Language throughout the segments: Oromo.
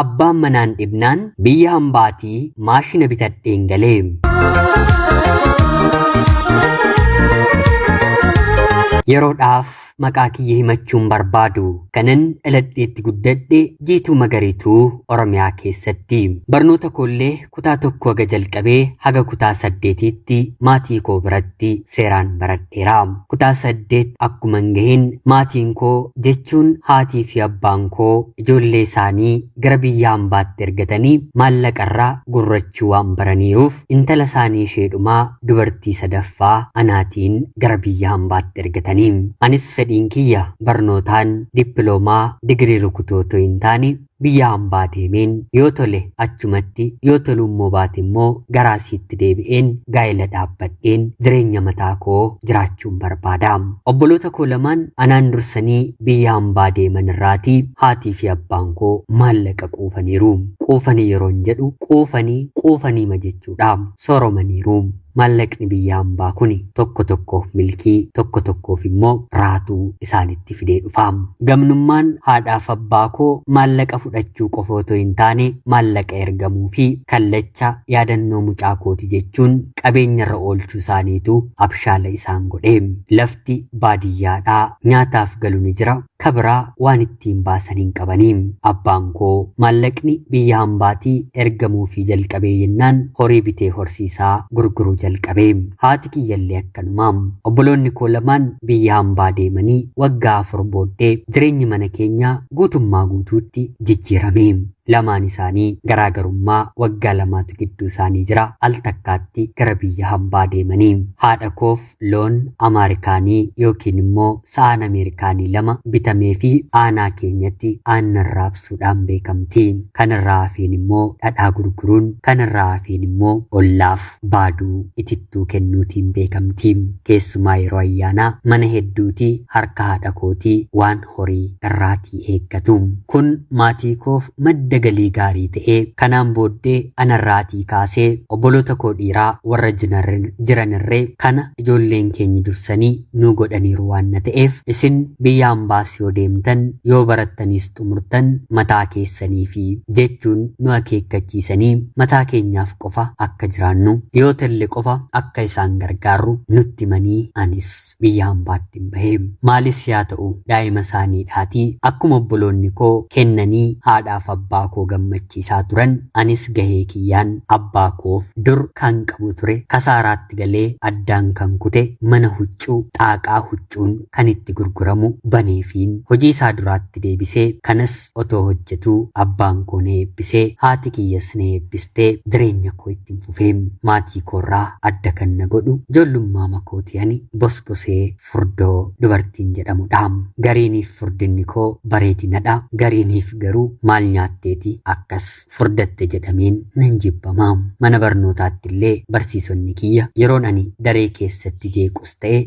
abbaan manaan dhibnaan biyya hambaatii maashina bitadheen galee. Yeroodhaaf maqaa kiyya himachuun barbaadu kanan dhaladheetti guddadhe Jiituu Magariituu Oromiyaa keessatti. Barnoota koollee kutaa 1 haga jalqabee haga kutaa 8tti maatii koo biratti seeraan baradheera. Kutaa 8 akkuman gaheen maatiin koo jechuun haatii fi abbaan koo ijoollee isaanii gara biyya hambaatti ergatanii maallaqarraa gurrachuu waan baraniiruuf intala isaanii isheedhumaa dubartii sadaffaa anaatiin gara biyya hambaatti ergatanii. Anis fedhiin kiyya barnootaan dippiloomaa digirii rukutuu otoo hin taane biyya hambaa deemeen yoo tole achumatti yoo tolummoo baate immoo garaasiitti deebi'een gaa'ela dhaabbadheen jireenya mataa koo jiraachuun barbaada. Obboloota koo lamaan anaan dursanii biyya hambaa deeman irraatii haatii fi abbaan koo maallaqa quufaniiru. Quufanii yeroon jedhu quufanii jechuudha. Sooromaniiru. Maallaqni biyya hambaa kuni tokko tokkoof milkii tokko tokkoof immoo raatuu isaanitti fidee dhufa. Gamnummaan haadhaaf abbaa koo maallaqa fudhachuu qofa otoo hin taane maallaqa ergamuu fi kallacha yaadannoo mucaa kooti jechuun qabeenyarra oolchuu isaaniitu abshaala isaan godhe. Lafti baadiyyaadhaa nyaataaf galu ni jira. Kabiraa waan ittiin baasan hin qabanii. Abbaan koo maallaqni biyya hambaatii ergamuu fi jalqabee jennaan horii bitee horsiisaa gurguruu jalqabee. Haati kiyyallee akkanuma. Obboloonni koo lamaan biyya hambaa deemanii waggaa 4 booddee jireenyi mana keenyaa guutummaa guutuutti jijjiirame. Lamaan isaanii garaagarummaa waggaa 2tu gidduu isaanii jira. Al takkaatti gara biyya hambaa deemanii. Haadha koof loon Ameerikaanii yookiin immoo sa'aan Ameerikaanii 2 bitamee fi aanaa keenyatti aannan raabsuudhaan beekamti. Kanarraa hafeen immoo dhadhaa gurguruun, kanarraa hafeen immoo ollaaf baaduu itittuu kennuutiin beekamti. Keessumaa yeroo ayyaanaa mana hedduutii harka haadha kootii waan horii irraatii eeggatu. Kun maatii koof madda galii gaarii ta'ee kanaan booddee anarraatii kaasee obboloota koo dhiiraa warra jiranirree kana ijoolleen keenya dursanii nu godhaniiru waan ta'eef isin biyya hambaas yoo deemtan yoo barattaniis xumurtan mataa keessanii fi jechuun nu akeekkachiisanii mataa keenyaaf qofa akka jiraannu yoo talle qofa akka isaan gargaarru nutti manii anis biyya hambaatti hin bahee. Maalis yaa ta'u daa'ima isaaniidhaatii akkuma obboloonni koo kennanii haadhaaf abbaa koo gammachiisaa turan anis gahee kiyyaan abbaa koof dur kan qabu ture kasaaraatti galee addaan kan kute mana huccuu xaaqaa huccuun kan itti gurguramu baneefiin hojii isaa duraatti deebisee kanas otoo hojjetuu abbaan koo na eebbisee haati kiyyas na eebbistee jireenya koo ittiin fufee. Maatii koorraa adda kan na godhu ijoollummaa makootii ani bosbosee furdoo dubartiin jedhamudha. Gariiniif furdinni koo bareedinadha. Gariiniif garuu maal nyaatteeti akkas furdatte jedhameen nan jibbama. Mana barnootaatti illee barsiisonni kiyya yeroon ani daree keessatti jeequs ta'e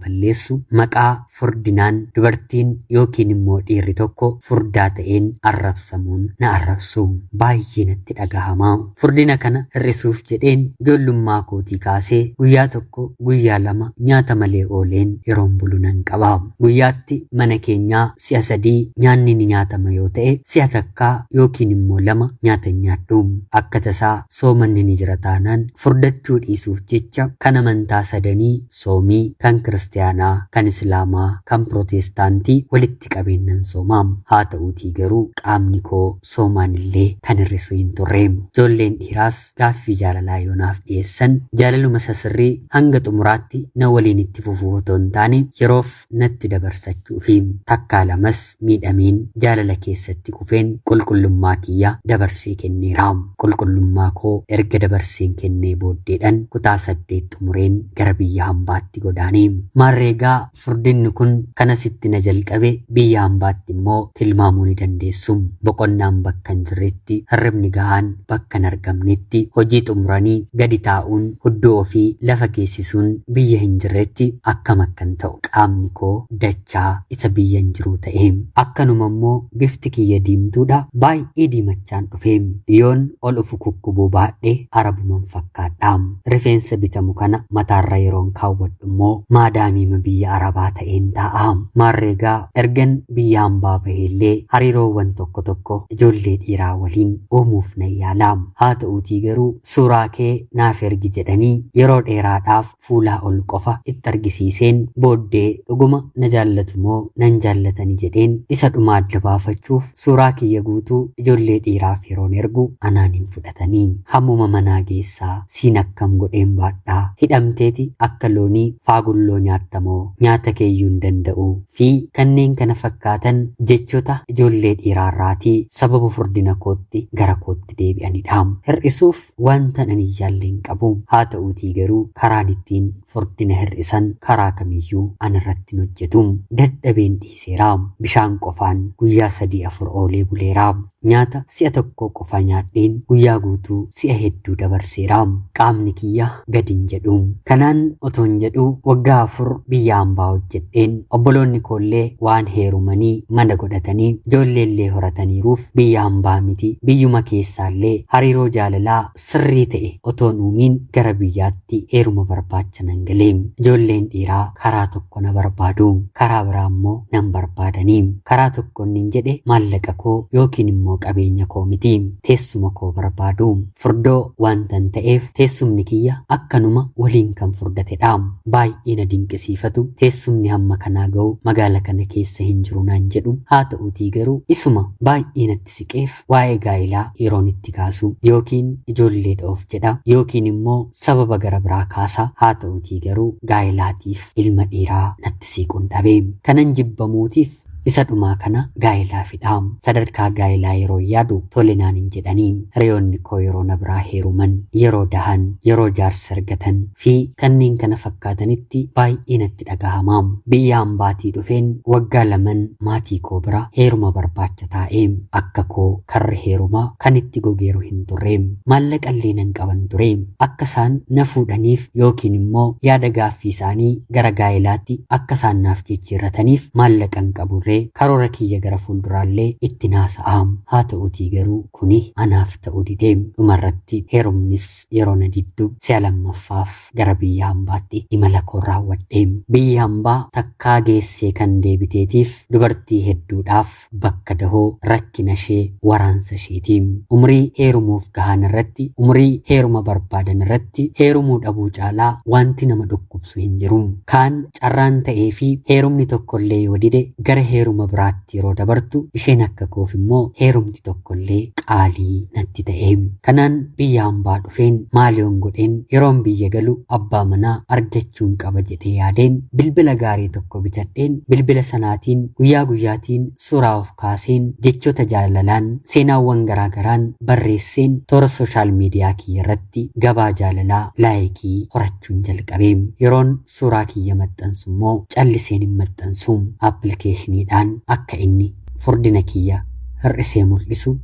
balleessu maqaa furdinaan dubartiin yookiin immoo dhiirri tokko furdaa ta'een arrabsamuun na arrabsu. Baay'ee natti dhagahama. Furdina kana hir'isuuf jedheen ijoollummaa kootii kaasee guyyaa tokko guyyaa 2 nyaata malee ooleen yeroon bulu nan qaba. Guyyaatti mana keenyaa si'a 3 nyaanni ni nyaatama yoo ta'e si'a takkaa yookiin immoo 2 nyaata nyaadhu. Akka tasaa soomanni ni jira taanaan furdachuu dhiisuuf jecha kan amantaa sadanii soomii kan kiristaanaa kan islaamaa kan pirootestaantii walitti qabeennan soomaa. Haa ta'uutii garuu qaamni koo soomaan illee kan hir'isu hin turre. Ijoolleen dhiiraas gaaffii jaalalaa yoonaaf dhiyeessan jaalaluma sasirrii hanga xumuraatti na waliin itti fufuu otoo hin taane yeroof natti dabarsachuu fi takkaa 2 miidhameen jaalala keessatti kufeen qulqullummaa kiyya dabarsee kenneera. Qulqullummaa koo erga dabarseen kennee booddeedhaan kutaa 8 xumureen gara biyya hambaatti godaane. Maarreegaa furdinni kun kanasitti na jalqabe biyya hambaatti immoo tilmaamuu ni dandeessu. Boqonnaan bakka hin jirretti hirribni gahaan bakka hin argamnetti hojii xumuranii gadi taa'uun hudduu ofii lafa geessisuun biyya hin jirretti akkam akkan ta'u qaamni koo dachaa isa biyya hin jiru ta'e. Akkanuma immoo bifti kiyya diimtuudha baay'ee diimachaan dhufeem yoon ol ufu kukkubuu baadhee arabuman fakkaadhaam rifeensa bitamu kana mataarra yeroon kaawwadhu immoo maadaamiima biyya arabaa ta'een taa'aam maarreegaa ergan biyya hambaa baheellee hariiroowwan tokko ijoollee dhiiraa waliin uumuuf nan yaalaam haa ta'uutii garuu suuraa kee naaf ergi jedhanii yeroo dheeraadhaaf fuulaa ol qofa itti argisiiseen booddee dhuguma na jaallatu moo nan jaallatani jedheen isa dhuma adda baafachuuf suuraa kiyya guutuu ijoollee dhiiraaf yeroon ergu anaaniin fudhatanii hammuma manaa geessaa siin akkam godheen baadhaa hidhamteeti akka loonii faagulloo nyaattamoo nyaata keeyyuu hin danda'u fi kanneen kana fakkaatan jechoota ijoollee dhiiraarraatii sababa furdina kootti gara kootti deebi'anidhaam hir'isuuf wanta ani jaalleen qabu haa ta'uutii garuu karaan ittiin furdina hir'isan karaa kamiyyuu anarratti hin hojjetum dadhabeen dhiiseeraam bishaan qofaan guyyaa 3-4 oolee buleeraam nyaata si'a tokko qofa nyaadheen guyyaa guutuu si'a hedduu dabarseeraam qaamni kiyya gadin jedhuum kanaan otoon jedhu waggaa 4 biyya hambaa hojjedheen obboloonni koollee waan heerumanii mana godhatanii ijoolleellee horataniiruuf biyya hambaa miti biyyuma keessaallee hariiroo jaalalaa sirrii ta'e otoon uumiin gara biyyaatti heeruma barbaacha nan galeem ijoolleen dhiiraa karaa tokko na barbaadu karaa biraa immoo nan barbaadaniim karaa tokkoon nin jedhe maallaqa koo yookiin immoo qabeenya koo miti teessuma koo barbaadu furdoo waantan ta'eef teessumni kiyya akkanuma waliin kan furdatedhaam baay'ee na dinqisiifatu teessumni hamma kanaa ga'u magaala kana keessa hin jiru naan jedhu haa ta'uutii garuu isuma baay'ee natti siqeef waa'ee gaa'ilaa yeroon itti kaasu yookiin ijoollee dhoof jedha yookiin immoo sababa gara biraa kaasa haa ta'uutii garuu gaa'ilaatiif ilma dhiiraa natti siquun dhabee kanan jibbamuutiif isa dhumaa kana gaa'ilaa fidhaam sadarkaa gaa'ilaa yeroo yaadu tolinaan hin jedhanii hiriyoonni koo yeroo na biraa heeruman yeroo dahan yeroo jaarsa argatan fi kanneen kana fakkaatanitti baay'ee natti dhagahamaam biyya hambaatii dhufeen waggaa 2 maatii koo bira heeruma barbaacha taa'eem akka koo karri heerumaa kan itti gogeeru hin turreem maallaqallee nan qaban tureem akka isaan na fuudhaniif yookiin immoo yaada gaaffii isaanii gara gaa'ilaatti akka isaan naaf jijjiirrataniif maallaqan qaburree karoora kiyya gara fuulduraallee itti naasa'aam haa ta'uutii garuu kuni anaaf ta'uu dideem dhumarratti heerumnis yeroo na diddu si'a lammaffaaf gara biyya hambaatti imala koo raawwadheem biyya hambaa takkaa geessee kan deebiteetiif dubartii hedduudhaaf bakka dahoo rakkina ishee waraansa isheetiim umrii heerumuuf gahan irratti umrii heeruma barbaadan irratti heerumuu dhabuu caalaa wanti nama dhukkubsu hin jiru kaan carraan ta'ee fi heerumni tokkollee yoo dide gara heeruma biraatti yeroo dabartu isheen akka koof immoo heerumti tokkollee qaalii natti ta'eem kanaan biyya hambaa dhufeen maaliyoon godheen yeroon biyya galu abbaa manaa argachuun qaba jedhee yaadeen bilbila gaarii tokko bitadheen bilbila sanaatiin guyyaa guyyaatiin suuraa of kaaseen jechoota jaalalaan seenaawwan garaagaraan barreesseen toora sooshaal miidiyaa kiyya irratti gabaa jaalalaa laayikii horachuun jalqabeem yeroon suuraa kiyya maxxansu immoo calliseen hin maxxansuum appilikeeshiniidhaan akka inni furdina kiyya hir'isee mul'isu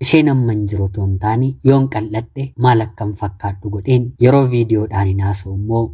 isheen amman jiru toon taani yoon qal'adhe maal akkam fakkaadhu godheen yeroo viidiyoodhaan hin haasa'u immoo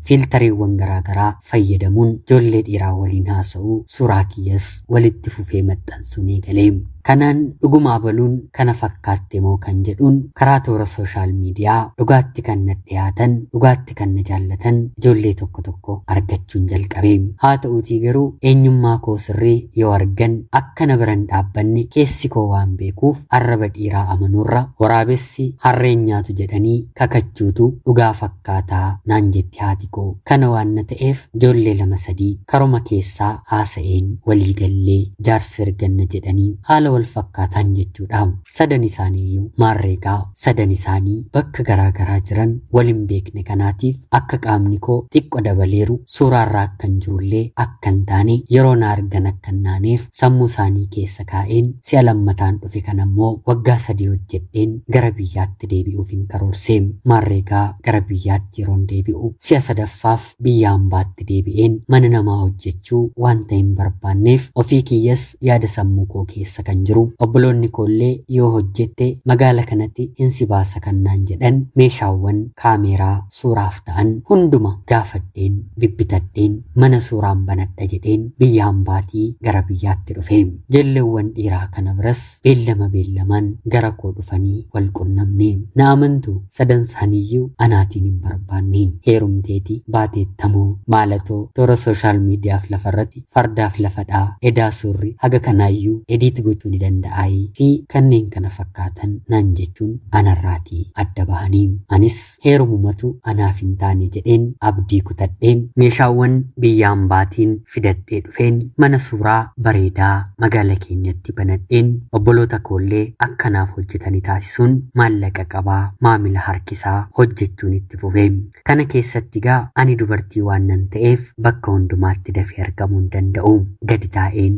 filtariiwwan garaagaraa fayyadamuun ijoollee dhiiraa waliin haasa'uu suuraa kiyyas walitti fufee maxxansuun eegaleem kanaan dhugumaa baluun kana fakkaatte moo kan jedhuun karaa toora sooshaal miidiyaa dhugaatti kan na dhiyaatan dhugaatti kan na jaallatan ijoollee tokko argachuun jalqabeem haa ta'uutii garuu eenyummaa koo sirrii yoo argan akka na biran dhaabbanne keessi koo waan beekuuf arraba dhiiraa amanuurra waraabessi harreen nyaatu jedhanii kakachuutu dhugaa fakkaataa naan jetti haati koo kana waan na ta'eef ijoollee 2-3 karuma keessaa haasa'een waliigallee jaarsa erganna jedhanii haala wal fakkaataan jechuudha sadan isaaniiyyuu maarreegaa sadan isaanii bakka garaagaraa jiran waliin beekne kanaatiif akka qaamni koo xiqqoo dabaleeru suuraarraa akkan jirullee akkan taane yeroo na argan akkan naaneef sammuu isaanii keessa kaa'een si'a lammataan dhufe kanammoo waggaa 3 hojjedheen gara biyyaatti deebi'uuf hin karoorseem maarreegaa gara biyyaatti yeroon deebi'u si'a sadaffaaf biyya hambaatti deebi'een mana namaa hojjechuu wanta hin barbaanneef ofii kiyyas yaada sammuu koo keessa kan jiru. Obboloonni koollee yoo hojjette magaala kanatti hin si baasa kannaan jedhan meeshaawwan kaameeraa suuraaf ta'an hunduma gaafadheen bibbitadheen mana suuraan banadha jedheen biyya hambaatii gara biyyaatti dhufe. Jalleewwan dhiiraa kana biras beellamaan gara koo dhufanii wal qunnamne. Na amantu sadan isaaniiyyuu anaatiin hin barbaanne. Heerumteeti baateettamoo maalatoo toora sooshaal miidiyaaf lafarratti fardaaf lafadhaa edaa suurri haga kanaayyuu ediit gochuu ni danda'aayii fi kanneen kana fakkaatan naan jechuun anarraatii adda bahanii. Anis heerumumatu anaaf hin taane jedheen abdii kutadheen meeshaawwan biyya hambaatiin fidadhee dhufeen mana suuraa bareedaa magaala keenyatti banadheen obboloota koollee akkanaaf hojjetanii taasisuun maallaqa qabaa maamila harkisaa hojjechuun itti fufee. Kana keessatti gaa ani dubartii waan nan ta'eef bakka hundumaatti dafee argamuu hin danda'u. Gadi taa'een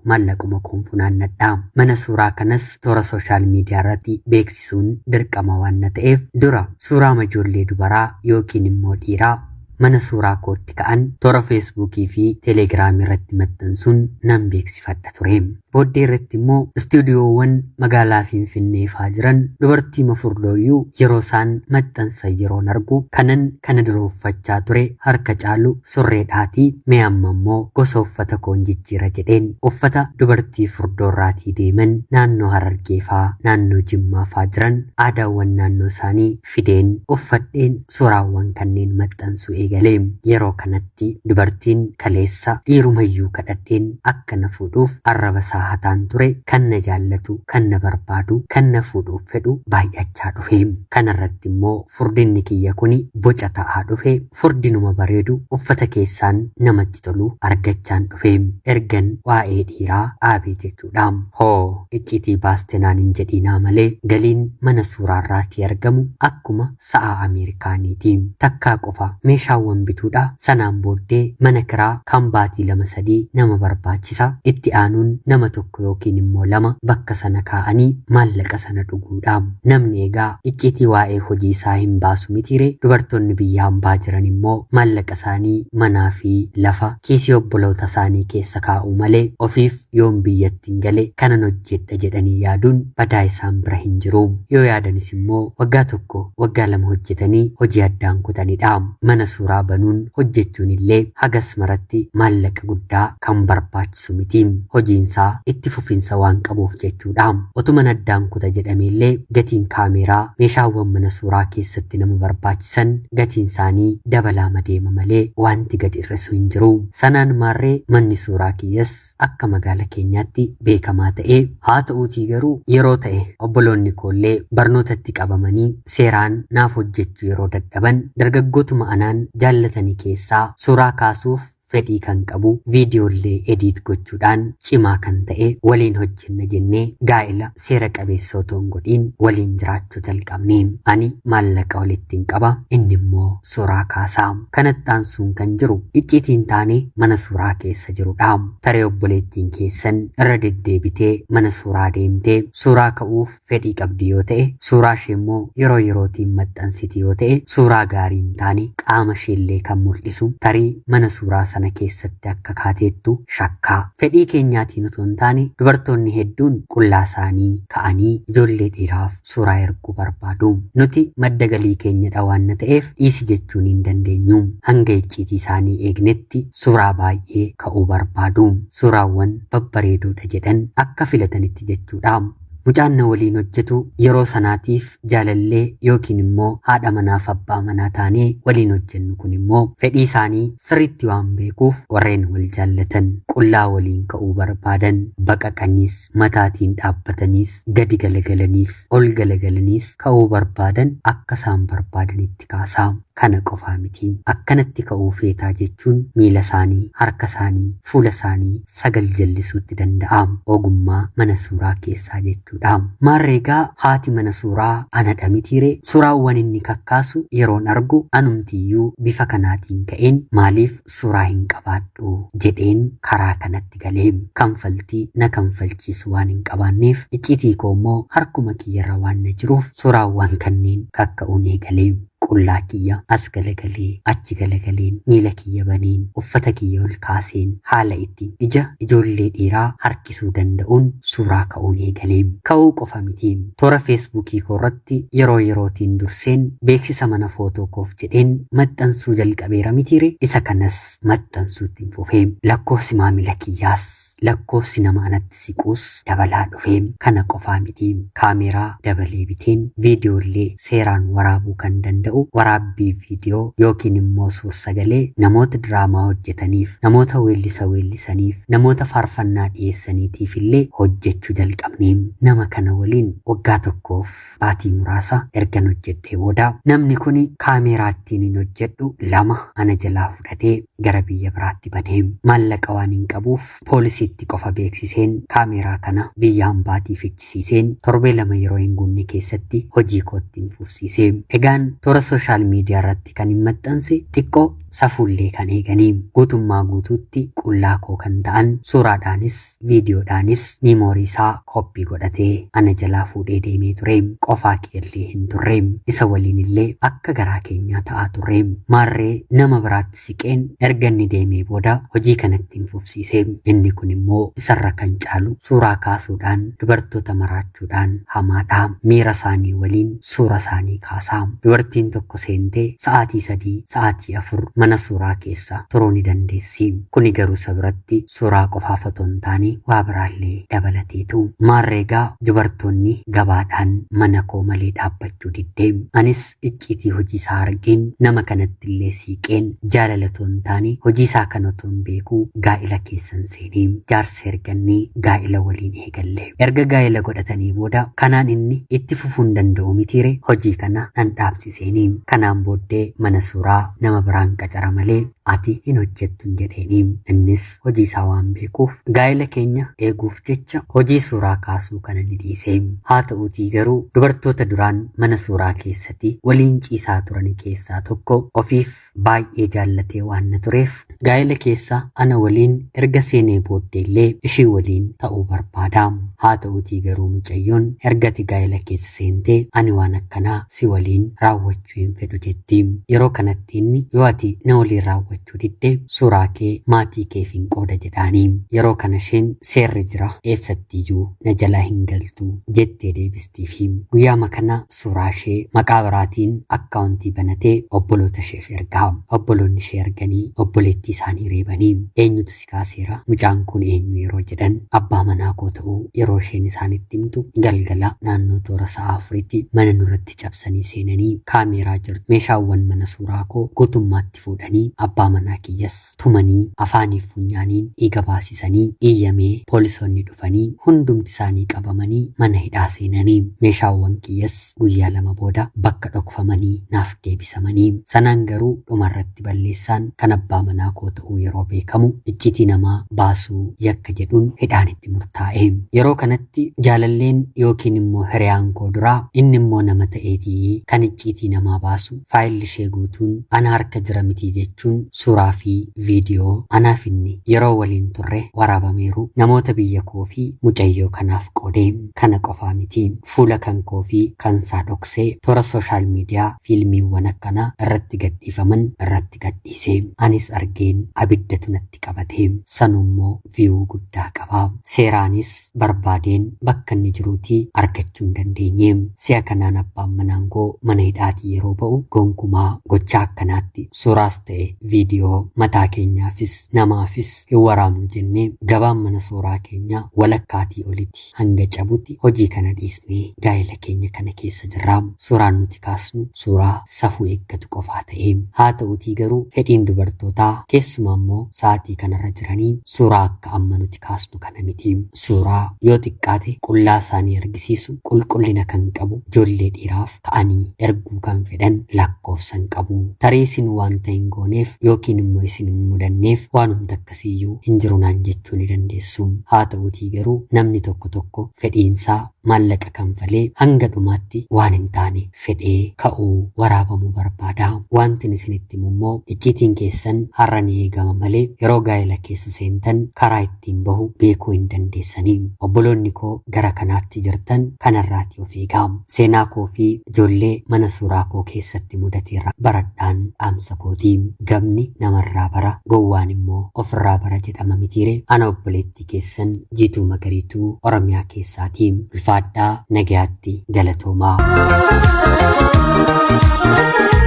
maallaquma koon funaannadha. Mana suuraa kanas toora sooshaal miidiyaa irratti beeksisuun dirqama waan na ta'eef dura suuraa ijoollee dubaraa yookiin immoo dhiiraa mana suuraa kootti ka'an toora feesbuukii fi teelegiraamii irratti maxxansuun nan beeksifadha ture. Booddee irratti immoo istuudiyoowwan magaalaa Finfinnee faa jiran dubartii mafurdooyyuu yeroo isaan maxxansan yeroon argu kana dura uffachaa ture harka caalu surreedhaatii mee amma immoo gosa uffata koon jijjiira jedheen uffata dubartii furdoorraatii deeman naannoo Harargee faa naannoo Jimmaa faa jiran aadaawwan naannoo isaanii fideen uffadheen suuraawwan kanneen maxxansu eegalee. Yeroo kanatti dubartiin kaleessa dhiirumayyuu kadhadheen akka na fuudhuuf arraba isaa hataan ture kan na jaallatu kan na barbaadu kan na fuudhuuf fedhu baay'achaa dhufe. Kanarratti immoo furdinni kiyya kuni boca ta'aa dhufe furdinuma bareedu uffata keessaan namatti tolu argachaan dhufe. Ergan waa'ee dhiiraa dhaabee jechuudha. Hoo icciitii baastenaan hin jedhinaa malee galiin mana suuraarraatii argamu akkuma sa'a Ameerikaaniiti. Takkaa qofa meeshaawwan bituudha. Sanaan booddee mana kiraa kan baatii 2-3 nama barbaachisa. Itti aanuun nama tokko yookiin immoo 2 bakka sana kaa'anii maallaqa sana dhuguudha. Namni egaa icciitii waa'ee hojii isaa hin baasu mitiire. Dubartoonni biyya hambaa jiran immoo maallaqa isaanii manaa fi lafa kiisii obboloota isaanii keessa kaa'u malee ofiif yoom biyyatti hin gale kanan hojjedha jedhanii yaaduun badaa isaan bira hin jiru. Yoo yaadanis immoo waggaa 1 waggaa 2 hojjetanii hojii addaan kutanidha. Mana suuraa banuun hojjechuun illee hagas maratti maallaqa guddaa kan barbaachisu miti. Hojiinsaa itti fufinsa waan qabuuf jechuudha. Otuma addaan kuta jedhameellee gatiin kaameeraa meeshaawwan mana suuraa keessatti nama barbaachisan gatiin isaanii dabalaa deema malee wanti gadi hir'isu hin jiru. Sanaan maarree manni suuraa kiyyas akka magaala keenyaatti beekamaa ta'ee haa ta'uutii garuu yeroo ta'e obboloonni koollee barnootatti qabamanii seeraan naaf hojjechuu yeroo dadhaban dargaggootuma anaan jaallatanii keessaa suuraa kaasuuf fedhii kan qabu viidiyoollee ediit gochuudhaan cimaa kan ta'e waliin hojjenna jennee gaa'ela seera qabeessa otoo hin godhiin waliin jiraachuu jalqabne. Ani maallaqa walittiin qaba inni immoo suuraa kaasaa. Kanatti aansuun kan jiru icciitiin taane mana suuraa keessa jirudha. Taree obboleettiin keessan irra deddeebitee mana suuraa deemtee suuraa ka'uuf fedhii qabdi yoo ta'e suuraa ishee immoo yeroo yerootiin maxxansiti yoo ta'e suuraa gaarii hin taane qaama isheellee kan mul'isu tarii mana suuraa sana keessatti akka kaateettu shakkaa. Fedhii keenyaatiin otoo hin taane dubartoonni hedduun qullaa isaanii ka'anii ijoollee dhiiraaf suuraa erguu barbaadu. Nuti madda galii keenyadha waan ta'eef dhiisi jechuun hin dandeenyu. Hanga icciitii isaanii eegnetti suuraa baay'ee ka'uu barbaadu. Suuraawwan babbareedoodha jedhan akka filatanitti jechuudha. Mucaan na waliin hojjetu yeroo sanaatiif jaalallee yookiin immoo haadha manaaf abbaa manaa taanee waliin hojjennu kun immoo fedhii isaanii sirriitti waan beekuuf warreen wal jaallatan qullaa waliin ka'uu barbaadan baqaqaniis mataatiin dhaabbataniis gadi galagalaniis ol galagalaniis ka'uu barbaadan akka isaan barbaadanitti kaasaa. Kana qofaa miti. Akkanatti ka'uu feetaa jechuun miila isaanii, harka isaanii, fuula isaanii sagal jallisuutti danda'a. Ogummaa mana suuraa keessaa jechuudha. Maarreegaa haati mana suuraa anadha mitiire suuraawwan inni kakkaasu yeroon argu anumtiyyuu bifa kanaatiin ka'een maaliif suuraa hin qabaadhu jedheen karaa kanatti galee kanfaltii na kanfalchiisu waan hin qabaanneef icciitii koo immoo harkuma kiyyarra waan na jiruuf suuraawwan kanneen kakka'uun eegalee. qullaa kiyya as galagalee achi galagaleen miila kiyya baneen uffata kiyya ol kaaseen haala itti ija ijoollee dhiiraa harkisuu danda'uun suuraa ka'uun eegalee ka'uu qofa miti. Toora feesbuukii koorratti yeroo yerootiin durseen beeksisa mana footoo koof jedheen maxxansuu jalqabeera mitiire isa kanas maxxansuutti hin fufee lakkoofsi maamila kiyyaas lakkoofsi nama anatti siquus dabalaa dhufee kana qofaa miti. Kaameraa dabalee biteen viidiyoolee seeraan waraabuu kan danda'u waraabbii viidiyoo yookiin immoo suur sagalee namoota diraamaa hojjetaniif namoota weellisaniif namoota faarfannaa dhiyeessaniitiif illee hojjechuu jalqabnee nama kana waliin waggaa tokkoof baatii muraasa ergan hojjedhee booda namni kun kaameraa ittiin hin hojjedhu lama ana jalaa fudhatee gara biyya biraatti badee maallaqa waan hin qabuuf poolisiitti qofa beeksiseen kaameraa kana biyya hambaatii fichisiiseen torbee lama yeroo hin guunne keessatti hojii kootti hin fufsiisee. Egaan toora sooshaal miidiyaa irratti kan hin maxxanse xiqqoo safuullee kan eeganii guutummaa guutuutti qullaa koo kan ta'an suuraadhaanis viidiyoodhaanis miimoorii isaa koppii godhatee ana jalaa fuudhee deemee ture. Qofaa kiyyallee hin turre isa waliin illee akka garaa keenyaa ta'aa turre. Maarree nama biraatti siqeen erga inni deemee booda hojii kanatti hin fufsiisee. Inni kun immoo isarra kan caalu suuraa kaasuudhaan dubartoota maraachuudhaan hamaadha. Miira isaanii waliin suura isaanii kaasaa. Dubartiin tokko seentee sa'aatii 3 sa'aatii 4 mana suuraa keessa turuu ni dandeessi. Kuni garuu isa biratti suuraa qofaaf otoo hin taane waa biraallee dabalateetu. Maarreegaa dubartoonni gabaadhaan mana koo malee dhaabbachuu diddee. Anis icciitii hojii isaa argeen nama kanatti illee siiqeen jaalala otoo hin taane hojii isaa kan otoo hin beekuu gaa'ila keessan seenee jaarsa ergannee gaa'ila waliin eegalle. Erga gaa'ila godhatanii booda kanaan inni itti fufuu hin danda'u mitiire hojii kana nan dhaabsiseenii. Kanaan booddee mana suuraa nama biraan qacara malee ati hin hojjettu jedheeni. Innis hojii isaa waan beekuuf gaa'ila keenya eeguuf jecha hojii suuraa kaasuu kana ni dhiise. Haa ta'uutii garuu dubartoota duraan mana suuraa keessatti waliin ciisaa turan keessaa tokko ofiif baay'ee jaallatee waan na tureef gaa'ila keessa ana waliin erga seenee booddeellee ishii waliin ta'uu barbaada. Haa ta'uutii garuu mucayyoon ergati gaa'ila keessa seentee ani waan akkanaa si waliin raawwachuu hin fedhu jetti. Yeroo kanatti inni yoo ati na waliin raawwachuu didde suuraa kee maatii keef hin qooda jedhaanii. Yeroo kana isheen seerri jira eessattiyyuu na jalaa hin galtu jettee deebistiifi. Guyyaama kana suuraa ishee maqaa biraatiin akkaawuntii banatee obboloota isheef ergaa. Obboloonni ishee erganii obboleettii isaanii reebanii eenyutu si kaaseera mucaan kun eenyu yeroo jedhan abbaa manaa koo ta'uu yeroo isheen isaanitti himtu galgala naannoo toora sa'a 4tti mana nurratti cabsanii seenanii kaameraa jirtu meeshaawwan mana suuraa koo guutummaatti fuudhanii abbaa manaa kiyyas tumanii afaaniif funyaaniin dhiiga baasisanii iyyamee poolisoonni dhufanii hundumti isaanii qabamanii mana hidhaa seenanii meeshaawwan kiyyas guyyaa 2 booda bakka dhokfamanii naaf deebisamanii. Sanaan garuu dhumarratti balleessaan kan abbaa manaa koo ta'uu yeroo beekamu iccitii namaa baasuu yakka jedhuun hidhaan itti murtaa'e. Yeroo kanatti jaalalleen yookiin immoo hiriyaan koo duraa inni immoo nama ta'eetii kan iccitii namaa baasu faayilli ishee guutuun ana harka jira miti jechuun suuraa fi viidiyoo anaaf inni yeroo waliin turre waraabameeru namoota biyya koo fi mucayyoo kanaaf qoodee. Kana qofaa miti fuula kan koo fi kan saa dhoksee toora sooshaal miidiyaa fiilmiiwwan akkanaa irratti gadhiifaman irratti gadhiise. Anis argeen abiddatu natti qabate. Sanummoo viyuu guddaa qaba. Seeraanis barbaadeen bakka inni jiruutii argachuu hin dandeenye. Si'a kanaan abbaan manaan koo mana hidhaatii yeroo ba'u gonkumaa gochaa akkanaatti suuraas ta'e viidiyoo mataa keenyaafis namaafis hin waraabnu jennee gabaan mana suuraa keenyaa walakkaatii olitti hanga cabutti hojii kana dhiisnee gaa'ila keenya kana keessa jirra. Suuraan nuti kaasnu suuraa safuu eeggatu qofaa ta'e. Haa ta'uutii garuu fedhiin dubartootaa keessumaa immoo sa'aatii kanarra jiranii suuraa akka amma nuti kaasnu kana miti. Suuraa yoo xiqqaate qullaa isaanii argisiisu qulqullina kan qabu ijoollee dhiiraaf ka'anii erguu kan fedhan lakkoofsan qabu. Tarii isin waan ta'e hin gooneef yookiin immoo isin hin mudanneef waan hunda akkasiiyyuu hin jiru naan jechuu ni dandeessu. Haa ta'uutii garuu namni tokko fedhiinsaa maallaqa kanfalee hanga dhumaatti waan hin taane fedhee ka'uu waraabamuu barbaada. Wanti isinitti immoo icciitiin keessan har'a ni eegama malee yeroo gaa'ela keessa seentan karaa ittiin bahu beekuu hin dandeessanii. Obboloonni koo gara kanaatti jirtan kanarraati of eegaa. Seenaa koo fi ijoollee mana suuraa koo keessatti mudateerra baradhaan dhaamsa kootii. Gamni namarraa bara gowwaan immoo ofirraa bara jedhama mitiire. Ana obboleettii keessan Jiituu Magariituu Oromiyaa keessaatii. Ulfaadhaa nagayaatti galatoomaa.